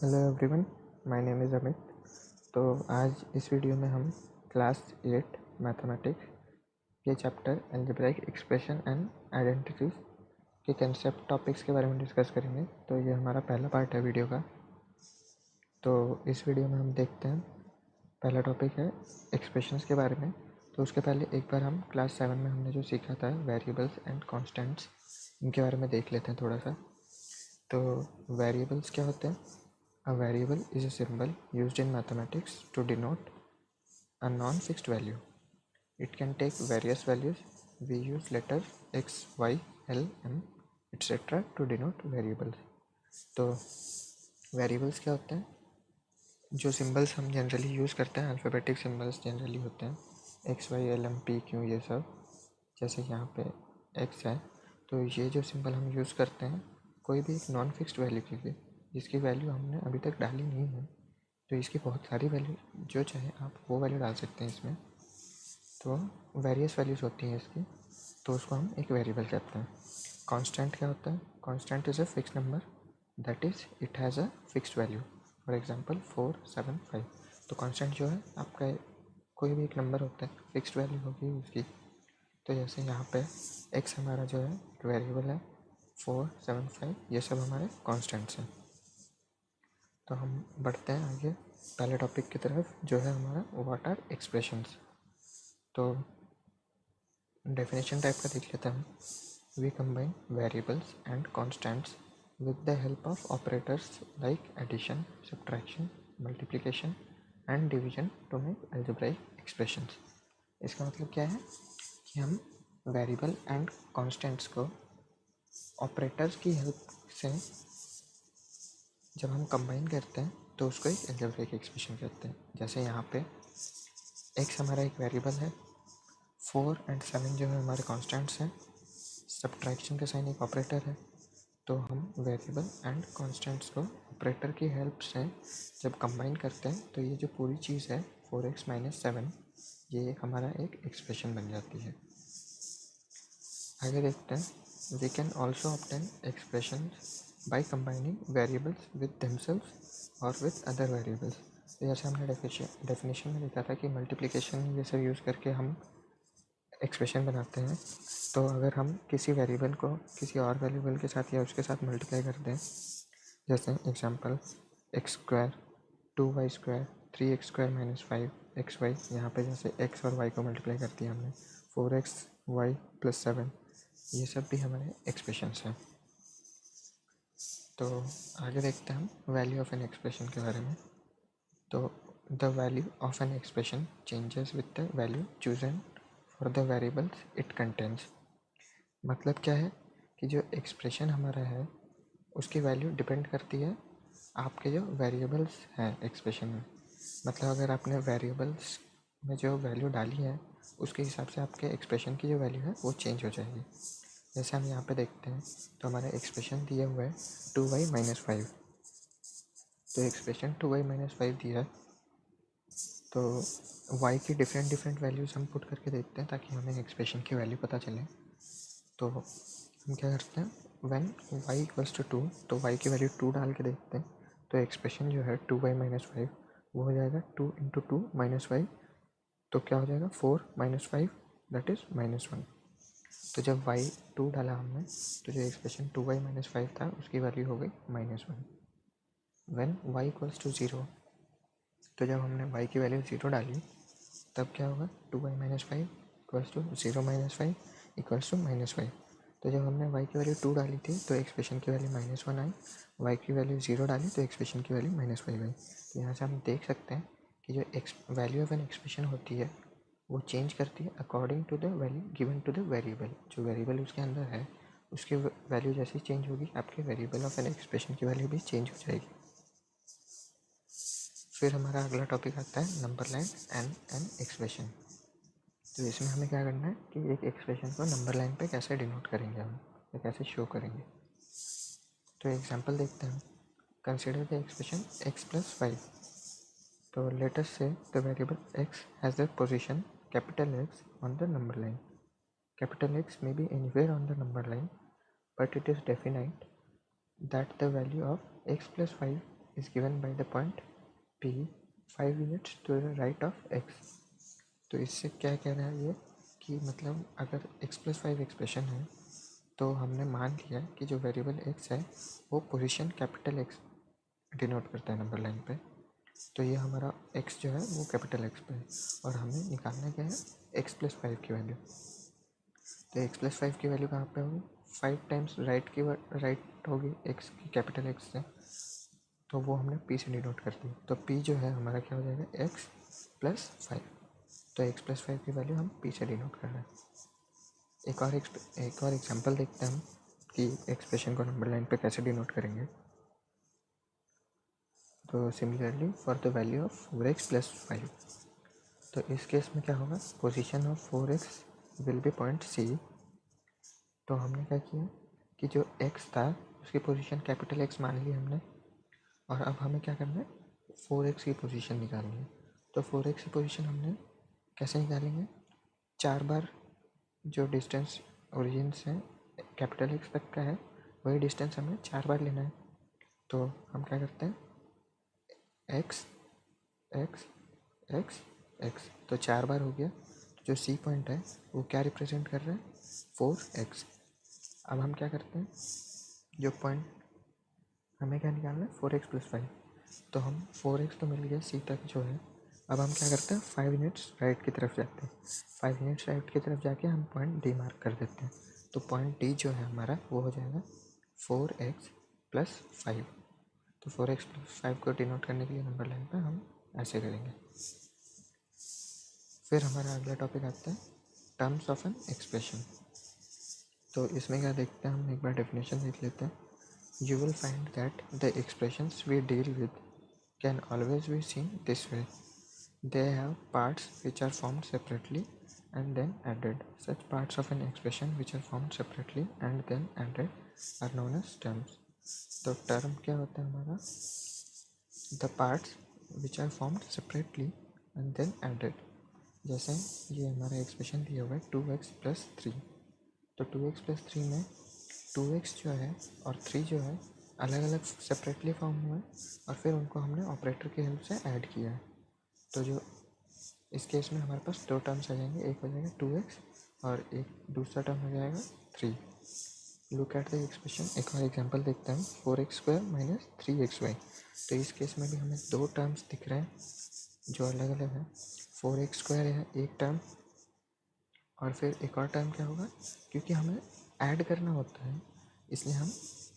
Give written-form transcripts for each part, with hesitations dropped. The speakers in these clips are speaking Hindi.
Hello everyone, my name is Amit. तो आज इस वीडियो में हम क्लास 8 मैथमेटिक्स के chapter algebraic expression and identities के कंसेप्ट टॉपिक्स के बारे में डिस्कस करेंगे। तो ये हमारा पहला पार्ट है वीडियो का। तो इस वीडियो में हम देखते हैं, पहला टॉपिक है एक्सप्रेशंस के बारे में। तो उसके पहले एक बार हम क्लास 7 में हमने जो सीखा था वेरिएबल्स एंड कॉन्स्टेंट्स, इनके बारे में देख लेते हैं थोड़ा सा। तो वेरिएबल्स क्या होते हैं? A variable is a symbol used in mathematics to denote a non-fixed value. It can take various values. We use letters x, y, l, m, etc. to denote variables. तो variables क्या होते हैं? जो symbols हम जनरली यूज़ करते हैं, अल्फ़ाबेटिक सिम्बल्स जनरली होते हैं x, y, l, m, p, q, ये सब। जैसे यहाँ पे x है, तो ये जो सिंबल हम यूज़ करते हैं कोई भी एक नॉन फिक्स्ड वैल्यू के लिए, जिसकी वैल्यू हमने अभी तक डाली नहीं है। तो इसकी बहुत सारी वैल्यू, जो चाहे आप वो वैल्यू डाल सकते हैं इसमें। तो वेरियस वैल्यूज़ होती हैं इसकी, तो उसको हम एक वेरिएबल कहते हैं। कांस्टेंट क्या होता है? Constant is a fix number, that is it has a fixed value. For example 4, 7, 5। तो कांस्टेंट जो है आपका कोई भी एक नंबर होता है, फिक्स्ड वैल्यू होगी उसकी। तो जैसे यहाँ पे x हमारा जो है वेरिएबल है 4, 7, 5, ये सब हमारे कांस्टेंट्स हैं। तो हम बढ़ते हैं आगे पहले टॉपिक की तरफ, जो है हमारा व्हाट आर एक्सप्रेशंस। तो डेफिनेशन टाइप का देख लेते हैं हम। We combine variables and constants with the help of operators like addition, subtraction, multiplication and division to make algebraic expressions. इसका मतलब क्या है कि हम वेरिएबल एंड कांस्टेंट्स को ऑपरेटर्स की हेल्प से जब हम कंबाइन करते हैं तो उसको एक अलजेब्राइक एक्सप्रेशन कहते हैं। जैसे यहाँ पे x हमारा एक वेरिएबल है, 4 एंड 7 जो है हमारे कांस्टेंट्स हैं, सब्ट्रैक्शन का साइन एक ऑपरेटर है। तो हम वेरिएबल एंड कांस्टेंट्स को ऑपरेटर की हेल्प से जब कंबाइन करते हैं तो ये जो पूरी चीज़ है 4x - 7, ये हमारा एक एक्सप्रेशन बन जाती है। आगे देखते हैं, we can also obtain expression by combining variables with themselves और विद अदर वेरिएबल्स। तो जैसे हमने डेफिनेशन में देखा था कि मल्टीप्लिकेशन ये सब यूज़ करके हम एक्सप्रेशन बनाते हैं। तो अगर हम किसी वेरिएबल को किसी और वेरिएबल के साथ या उसके साथ मल्टीप्लाई करते हैं, जैसे example x², 2y², 3x² - 5xy, यहाँ पे जैसे x और y को मल्टीप्लाई कर दिया हमने, 4xy + 7, ये सब भी हमारे एक्सप्रेशंस हैं। तो आगे देखते हैं हम वैल्यू ऑफ एन एक्सप्रेशन के बारे में। तो the value of an expression changes with the value chosen for the variables it contains. मतलब क्या है कि जो एक्सप्रेशन हमारा है उसकी वैल्यू डिपेंड करती है आपके जो वेरिएबल्स हैं एक्सप्रेशन में। मतलब अगर आपने वेरिएबल्स में जो वैल्यू डाली है उसके हिसाब से आपके एक्सप्रेशन की जो वैल्यू है वो चेंज हो जाएगी। जैसे हम यहाँ पे देखते हैं तो हमारा एक्सप्रेशन दिया हुआ है 2y - 5। तो एक्सप्रेशन 2y - 5 दिया है, तो y की डिफरेंट वैल्यूज़ हम पुट करके देखते हैं ताकि हमें एक्सप्रेशन की वैल्यू पता चले। तो हम क्या करते हैं, व्हेन y = 2, तो y की वैल्यू 2 डाल के देखते हैं। तो एक्सप्रेशन जो है 2y - 5 वो हो जाएगा 2 × 2 - 5, तो क्या हो जाएगा 4 - 5, दैट इज़ -1। तो जब y 2 डाला हमने तो जो एक्सप्रेशन 2y - 5 था उसकी वैल्यू हो गई -1। व्हेन y = 0, तो जब हमने y की वैल्यू 0 डाली तब क्या होगा, 2y - 5 = 0 - 5 = -5। तो जब हमने y की वैल्यू 2 डाली थी तो एक्सप्रेशन की वैल्यू -1 आई, y की वैल्यू 0 डाली तो एक्सप्रेशन की वैल्यू -5 आई। तो यहाँ से हम देख सकते हैं कि जो वैल्यू ऑफ एन एक्सप्रेशन होती है वो चेंज करती है according to the value given to the variable. जो वेरिएबल उसके अंदर है उसकी वैल्यू जैसे चेंज होगी आपके वेरिएबल ऑफ एन एक्सप्रेशन की वैल्यू भी चेंज हो जाएगी। फिर हमारा अगला टॉपिक आता है number line and an expression. तो इसमें हमें क्या करना है कि एक एक्सप्रेशन को नंबर लाइन पे कैसे डिनोट करेंगे हम, या कैसे शो करेंगे। तो एग्जांपल देखते हैं, कंसिडर द एक्सप्रेशन x + 5। तो लेट अस से the variable x has the position X on the number line. X may be anywhere on the number line, but it is definite that the value of x + 5 is given by the point P 5 units to the right of x। तो इससे क्या कह रहा है ये कि मतलब अगर x+5 एक्सप्रेशन है तो हमने मान लिया कि जो वेरिएबल x है वो पोजीशन कैपिटल X डिनोट करता है नंबर लाइन पे। तो ये हमारा x जो है वो कैपिटल X पे है और हमें निकालना क्या है x+5 की वैल्यू। तो x+5 की वैल्यू कहाँ पे होगी, 5 टाइम्स राइट होगी x की कैपिटल X से, तो वो हमने p से डिनोट कर दी। तो p जो है हमारा क्या हो जाएगा x+5। तो x+5 की वैल्यू हम p से डिनोट कर रहे हैं। एक और एग्जांपल देखते हैं हम कि एक्सप्रेशन को नंबर लाइन पे कैसे डिनोट करेंगे। तो similarly for the value of 4x+5, तो इस केस में क्या होगा, position of 4x will be point C। तो हमने क्या किया कि जो x था उसकी पोजीशन कैपिटल X मान ली हमने, और अब हमें क्या करना है 4x की पोजीशन निकालनी है। तो 4x की पोजीशन हमने कैसे निकालेंगे, 4 बार जो डिस्टेंस ओरिजिन से कैपिटल X तक का है वही डिस्टेंस हमें 4 बार लेना है। तो हम क्या करते हैं x x x x, तो 4 बार हो गया। जो C पॉइंट है वो क्या रिप्रेजेंट कर रहा है 4x। अब हम क्या करते हैं, जो पॉइंट हमें क्या निकालना है 4x+5, तो हम 4x तो मिल गया C तक जो है। अब हम क्या करते हैं 5 यूनिट्स राइट की तरफ जाते हैं। 5 यूनिट्स राइट की तरफ जाके हम पॉइंट D मार्क कर देते हैं। तो पॉइंट D जो है हमारा वो हो जाएगा 4x+5। तो 4x+5 को डिनोट करने के लिए नंबर लाइन पर हम ऐसे करेंगे। फिर हमारा अगला टॉपिक आता है टर्म्स ऑफ एन एक्सप्रेशन। तो इसमें क्या देखते हैं, हम एक बार डेफिनेशन देख लेते हैं। You will find that the expressions we deal with can always be seen this way. They have parts which are formed separately and then added. Such parts of an expression which are formed separately and then added are known as terms. तो term क्या होता है हमारा, the parts which are formed separately and then added। जैसे ये हमारा एक्सप्रेशन दिया हुआ है 2x+3, तो 2x+3 में 2x जो है और 3 जो है अलग अलग सेपरेटली फॉर्म हुआ है और फिर उनको हमने ऑपरेटर की हेल्प से ऐड किया है। तो जो इस केस में हमारे पास दो टर्म्स आ जाएंगे, एक हो जाएगा 2x और एक दूसरा टर्म हो जाएगा 3। लुक एट द एक्सप्रेशन, एक और एग्जांपल देखते हैं 4x² - 3xy। तो इस केस में भी हमें दो टर्म्स दिख रहे हैं जो अलग अलग हैं। 4x² है एक टर्म और फिर एक और टर्म क्या होगा, क्योंकि हमें ऐड करना होता है इसलिए हम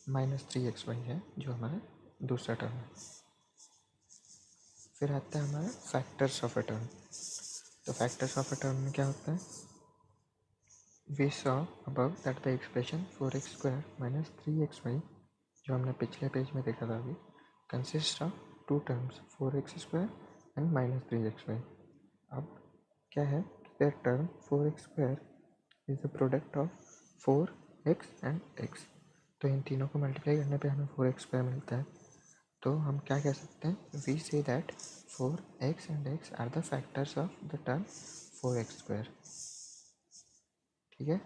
-3xy है जो हमारा दूसरा टर्म है। फिर आता है हमारा फैक्टर्स ऑफ अ टर्म। तो फैक्टर्स ऑफ अ टर्म में क्या होता है, we saw above that the expression 4x² - 3xy जो हमने पिछले पेज में देखा था अभी consist of two terms 4x² and -3xy। अब क्या है, the term 4x² is the product of 4x and x। तो इन तीनों को मल्टीप्लाई करने पे हमें 4x² मिलता है। तो हम क्या कह सकते हैं, we say that 4x and x are the factors of the term 4x²। ठीक है,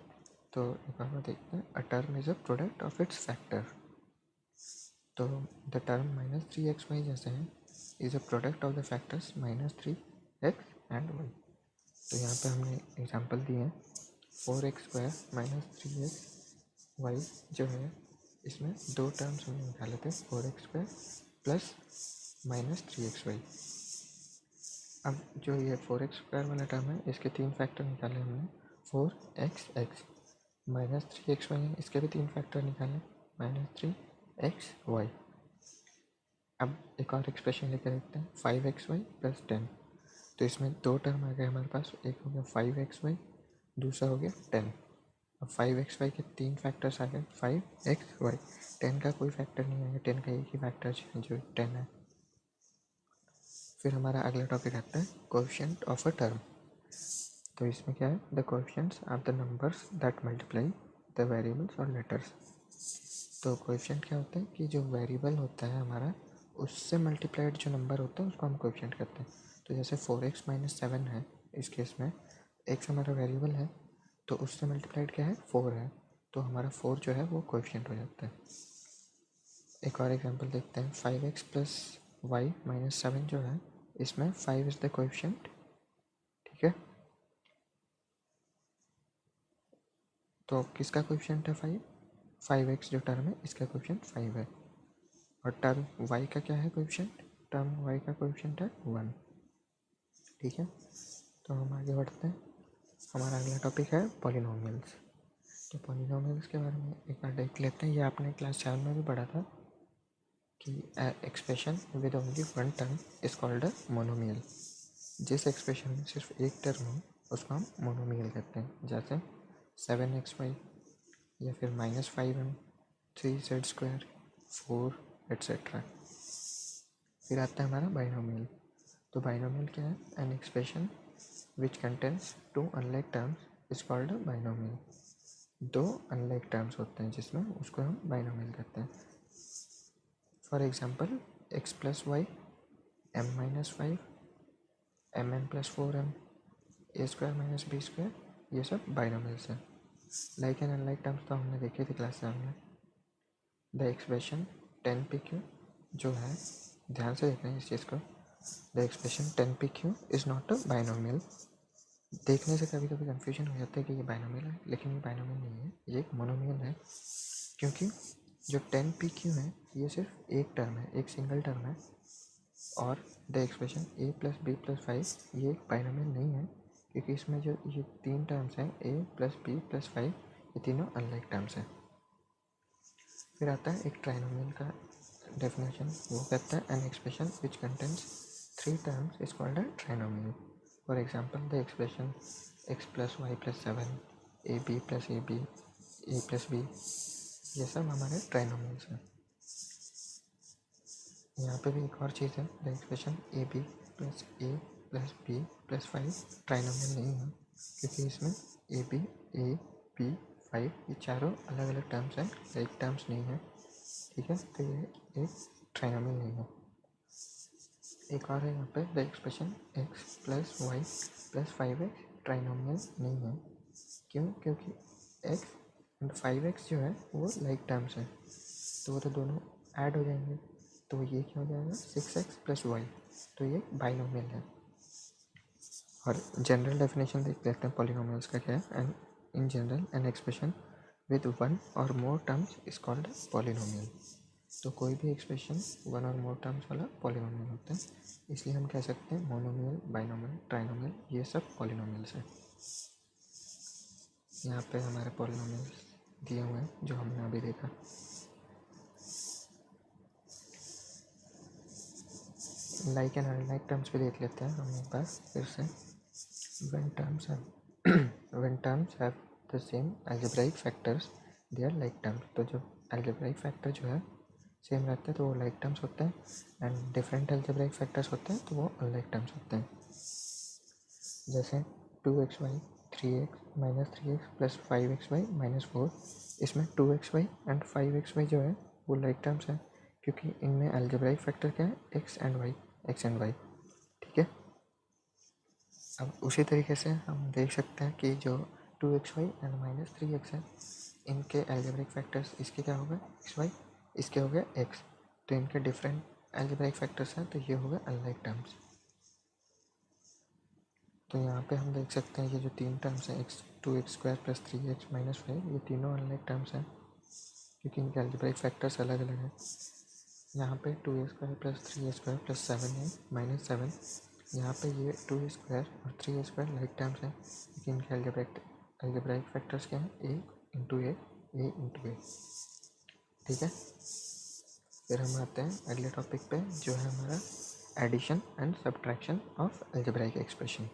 तो एक बार देखते हैं, a term is a product of its factor. तो द टर्म -3xy जैसे हैं is a product of the factors -3x and y। तो यहाँ पे हमने एग्जांपल दिए हैं 4x² - 3xy जो है इसमें दो टर्म्स हमने निकाले थे 4x² प्लस -3xy। अब जो ये 4x² वाला टर्म है इसके तीन फैक्टर निकाले हमने 4xx -3xy है इसके भी तीन फैक्टर निकाले -3xy। अब एक और एक्सप्रेशन लेकर देखते हैं 5xy + 10। तो इसमें दो टर्म आ गए हमारे पास, एक हो गया 5xy दूसरा हो गया 10। अब 5xy के तीन फैक्टर्स आ गए 5xy, 10 का कोई फैक्टर नहीं आएगा, 10 का एक ही फैक्टर जो 10 है। फिर हमारा अगला टॉपिक आता है कोएफिशिएंट ऑफ अ टर्म। तो इसमें क्या है, the coefficients are the numbers that multiply the variables और लेटर्स। तो कोएफिशिएंट क्या होता है कि जो वेरिएबल होता है हमारा उससे मल्टीप्लाइड जो नंबर होता है उसको हम कोएफिशिएंट कहते हैं। तो जैसे 4x - 7 है, इस केस में x हमारा वेरिएबल है तो उससे मल्टीप्लाइड क्या है 4 है, तो हमारा 4 जो है वो कोएफिशिएंट हो जाता है। एक और एग्जांपल देखते हैं। 5x प्लस वाई माइनस 7 जो है, इसमें 5 इज़ द कोएफिशिएंट, ठीक है। तो किसका कोएफिशिएंट है 5? 5x जो टर्म है इसका कोएफिशिएंट 5 है। और टर्म y का क्या है कोएफिशिएंट? टर्म y का कोएफिशिएंट है 1, ठीक है। तो हम आगे बढ़ते हैं। हमारा अगला टॉपिक है पॉलिनोमियल्स। तो पॉलिनोमियल्स के बारे में एक बार देख लेते हैं। ये आपने क्लास 7 में भी पढ़ा था कि expression with only one term is called a monomial. जिस एक्सप्रेशन में सिर्फ एक टर्म हो उसको हम मोनोमियल कहते हैं, जैसे 7xy या फिर -5m 3z², 4 एट्सेट्रा। फिर आता है हमारा बाइनोमियल। तो बाइनोमियल क्या है? An expression which contains two unlike terms is called a binomial. दो अनलाइक टर्म्स होते हैं जिसमें, उसको हम बाइनोमियल कहते हैं। For example x plus y, m-5, mn+4m, a² - b², ये सब बाइनोमियल्स हैं। लाइक एंड अनलाइक टर्म्स तो हमने देखे थे क्लास 7 में। द एक्सप्रेशन 10pq जो है, ध्यान से देखना है इस चीज़ को, the expression 10pq is not a binomial. देखने से कभी कभी कन्फ्यूजन हो जाता है कि ये बाइनोमियल है, लेकिन ये बाइनोमियल नहीं है, ये एक मोनोमियल है। क्योंकि जो 10pq है ये सिर्फ एक टर्म है, एक सिंगल टर्म है। और द एक्सप्रेशन a + b + 5 ये एक बाइनोमियल नहीं है, क्योंकि इसमें जो ये तीन टर्म्स हैं a + b + 5, ये तीनों अनलाइक टर्म्स हैं। फिर आता है एक ट्राइनोमियल का डेफिनेशन। वो कहता है an expression which contains 3 terms is called a trinomial. For example the expression x + y + 7, ab + ab, a + b, ये सब हमारे ट्राइनोमियल्स हैं। यहाँ पे भी एक और चीज़ है, the expression ab + a + b + 5 trinomial नहीं है, क्योंकि इसमें ab, a, b, 5 ये चारों अलग अलग टर्म्स हैं, एक टर्म्स नहीं है, ठीक है। तो ये एक ट्राइनोमियल नहीं है। एक और है यहाँ पे, the expression x + y + 5x trinomial नहीं है। क्यों? क्योंकि x एंड 5x जो है वो लाइक टर्म्स हैं, तो वो तो दोनों ऐड हो जाएंगे, तो ये क्या हो जाएगा 6x + y, तो ये बाइनोमियल है। और जनरल डेफिनेशन देख लेते हैं पॉलिनोमियल्स का क्या है। And in general an expression with one or more terms is called polynomial. तो कोई भी expression one or more terms वाला पॉलिनोमियल होता है, इसलिए हम कह सकते हैं मोनोमियल, बाइनोमियल, ट्राइनोमियल, ये सब पॉलिनोमियल्स हैं। यहाँ पे हमारे पॉलिनोमियल्स दिए हुए हैं जो हमने अभी देखा। लाइक एंड अनलाइक टर्म्स भी देख लेते हैं हम एक बार फिर से। when terms have the same algebraic factors they are like terms। तो जो algebraic factor जो है सेम रहते हैं तो वो like terms होते हैं, एंड डिफरेंट algebraic factors होते हैं तो वो unlike terms होते हैं। जैसे 2xy 3x -3x + 5xy - 4, इसमें 2xy एंड 5xy जो है वो like terms है, क्योंकि इनमें algebraic factor क्या है, x एंड y, ठीक है। अब उसी तरीके से हम देख सकते हैं कि जो 2xy एंड -3x है, इनके अलजेब्रिक फैक्टर्स, इसके क्या हो गए xy, इसके हो गए x, तो इनके डिफरेंट अलजेब्रिक फैक्टर्स हैं, तो ये हो गए अनलाइक टर्म्स। तो यहाँ पे हम देख सकते हैं ये जो तीन टर्म्स हैं x2x² + 3x - 5, ये तीनों अनलाइक टर्म्स हैं, क्योंकि इनके अलजेब्रिक फैक्टर्स अलग अलग हैं। यहाँ पे 2a² + 3a² + 7 है -7, यहाँ पे ये 2a² और 3a² लाइक टर्म्स हैं, लेकिन इनके अलजेब्राइक फैक्टर्स क्या हैं, a × a, ठीक है। फिर हम आते हैं अगले टॉपिक पे, जो है हमारा addition and subtraction of algebraic expression.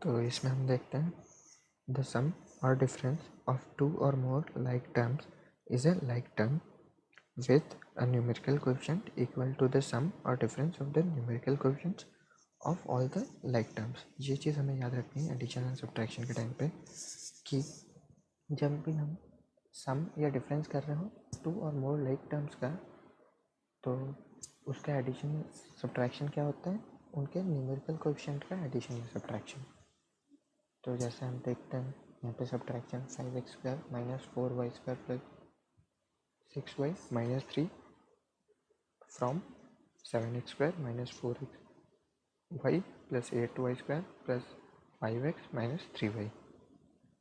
तो इसमें हम देखते हैं द सम और difference of 2 or more like terms is a like term with a numerical coefficient equal to the sum or difference of the numerical coefficients of all the like terms। ये चीज़ हमें याद रखनी है एडिशन एंड सब्ट्रैक्शन के टाइम पे, कि जब भी हम सम या डिफरेंस कर रहे हो 2 और मोर लाइक टर्म्स का, तो उसका एडिशन सब्ट्रैक्शन क्या होता है, उनके न्यूमेरिकल कोएफिशिएंट का एडिशन या सब्ट्रैक्शन। तो जैसे हम देखते हैं यहाँ पे subtraction 5x² minus 4y² plus 6y minus 3 from 7x² minus 4y plus 8y² plus 5x minus 3y।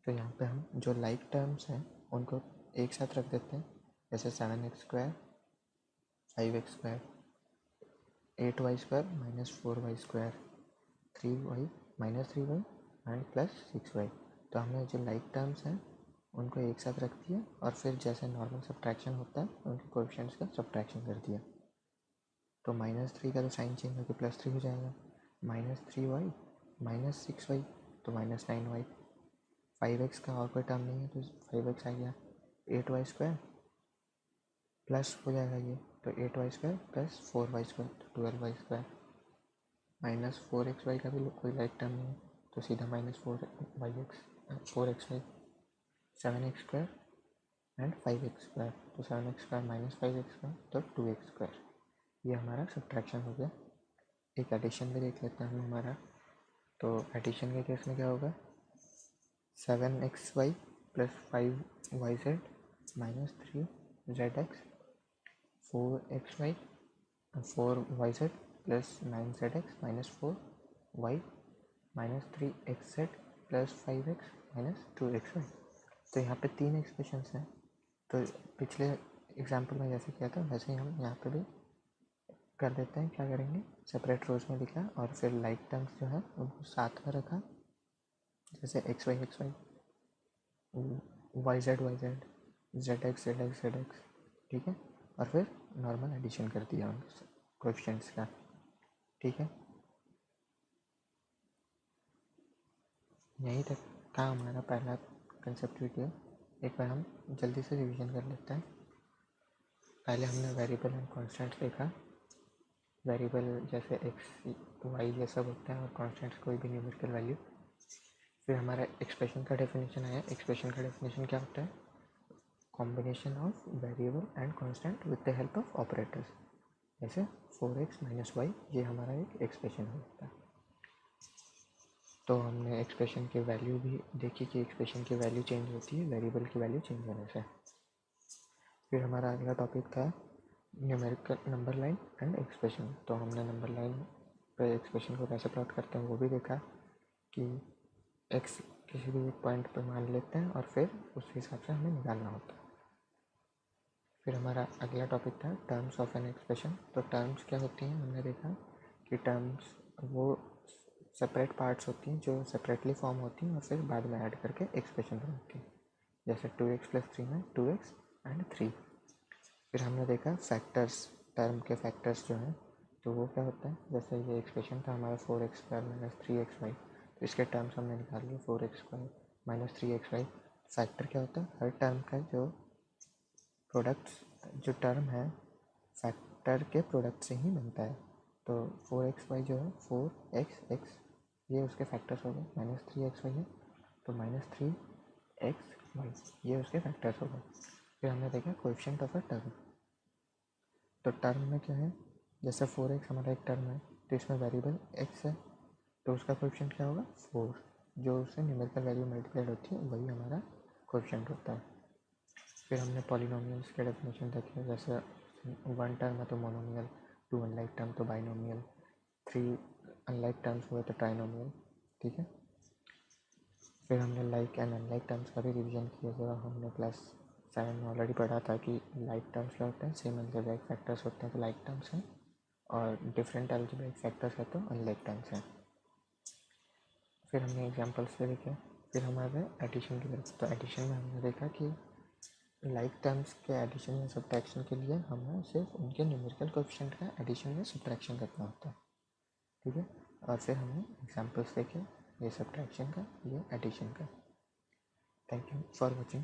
तो यहाँ पे हम जो लाइक टर्म्स हैं उनको एक साथ रख देते हैं, जैसे 7x² 5x² 8y² minus 4y² 3y minus 3y and plus 6y। तो हमने जो लाइक टर्म्स हैं उनको एक साथ रख दिया और फिर जैसे नॉर्मल सब्ट्रैक्शन होता है उनके कोएफिशिएंट्स का सब्ट्रैक्शन कर दिया। तो -3 का तो साइन चेंज होकर +3 हो जाएगा, -3y माइनस 6y तो -9y। 5x का और कोई टर्म नहीं है तो 5x आ गया, 8y² प्लस हो जाएगा ये, तो 8y² प्लस 4y² तो 12y², माइनस 4xy का भी कोई लाइक टर्म नहीं है तो सीधा -4xy 7x² एंड 5x² तो 7x² माइनस 5x² तो 2x²। ये हमारा सब्ट्रैक्शन हो गया। एक एडिशन भी देख लेते हैं हम हमारा। तो एडिशन के केस में क्या होगा, 7xy plus 5yz minus 3zx 4xy 4yz plus 9zx minus 4y minus 3xz plus 5x minus 2xy। तो यहाँ पे 3 एक्सप्रेशंस हैं। तो पिछले एग्जाम्पल में जैसे किया था वैसे ही हम यहाँ पे भी कर देते हैं। क्या करेंगे, सेपरेट रोज में लिखा और फिर लाइक टर्म्स जो है उनको साथ में रखा, जैसे xy xy yz yz zx zx zx, ठीक है। और फिर नॉर्मल एडिशन कर दिया उन कोएफिशिएंट्स का, ठीक है। यहीं तक था हमारा पहला कंसेप्ट वीडियो। एक बार हम जल्दी से रिवीजन कर लेते हैं। पहले हमने वेरिएबल एंड कॉन्स्टेंट्स देखा। वेरिएबल जैसे x y ये सब होते हैं और कॉन्स्टेंट्स कोई भी न्यूमेरिकल वैल्यू। फिर हमारा एक्सप्रेशन का डेफिनेशन आया। एक्सप्रेशन का डेफिनेशन क्या होता है, combination of variable and constant with the help of operators. जैसे 4x माइनस वाई, ये हमारा एक एक्सप्रेशन होता है। तो हमने एक्सप्रेशन की वैल्यू भी देखी कि एक्सप्रेशन की वैल्यू चेंज होती है वेरिएबल की वैल्यू चेंज होने से। फिर हमारा अगला टॉपिक था numerical number line and expression. तो हमने नंबर लाइन पे एक्सप्रेशन को कैसे प्लॉट करते हैं वो भी देखा कि x किसी भी एक पॉइंट पर मान लेते हैं और फिर उस हिसाब से हमें निकालना होता है। फिर हमारा अगला टॉपिक था टर्म्स ऑफ एन एक्सप्रेशन। तो टर्म्स क्या होती हैं, हमने देखा कि टर्म्स वो सेपरेट पार्ट्स होती हैं जो सेपरेटली फॉर्म होती हैं और फिर बाद में ऐड करके एक्सप्रेशन बनती हैं। जैसे 2x + 3 में 2x एंड 3। फिर हमने देखा फैक्टर्स, टर्म के फैक्टर्स जो हैं तो वो क्या होता है, जैसे ये एक्सप्रेशन था हमारा 4x² माइनस 3xy, तो इसके टर्म्स हमने निकाल लिए 4x² माइनस 3xy। फैक्टर क्या होता है, हर टर्म का जो प्रोडक्ट्स जो टर्म है फैक्टर के प्रोडक्ट से ही बनता है। तो 4xy जो है 4xx ये उसके फैक्टर्स हो गए, माइनस 3xy है तो माइनस 3xy ये उसके फैक्टर्स हो गए। फिर हमने देखा कोएफिशिएंट ऑफ अ टर्म। तो टर्म में क्या है, जैसे 4x हमारा एक टर्म है तो इसमें वेरिएबल x है तो उसका कोएफिशिएंट क्या होगा 4, जो उससे न्यूमेरिकल वैल्यू मल्टीप्लाइड होती है वही हमारा कोएफिशिएंट होता है। फिर हमने पॉलिनोमियल्स के डेफिनेशन देखे, जैसे 1 टर्म है तो मोनोमियल, 2 अनलाइक टर्म तो बाइनोमियल, 3 अनलाइक टर्म्स हुए तो ट्राइनोमियल, ठीक है। फिर हमने लाइक एंड अनलाइक टर्म्स का भी रिवीजन किया, जो हमने क्लास 7 में ऑलरेडी पढ़ा था कि लाइक टर्म्स क्या होते हैं, सेम अलजेब्रिक फैक्टर्स होते हैं तो लाइक टर्म्स हैं, और डिफरेंट अलजेब्रिक फैक्टर्स है तो अनलाइक टर्म्स हैं। फिर हमने एग्जांपल्स भी देखे। फिर हमारे एडिशन की तरफ, तो एडिशन में हमने देखा कि लाइक टर्म्स के एडिशन या सब्ट्रैक्शन के लिए हमें सिर्फ उनके न्यूमेरिकल कोएफिशिएंट का एडिशन या सब्ट्रैक्शन करना होता है, ठीक है। और फिर हमने एग्जांपल्स देखे, ये सब्ट्रैक्शन का, ये एडिशन का। Thank you for watching.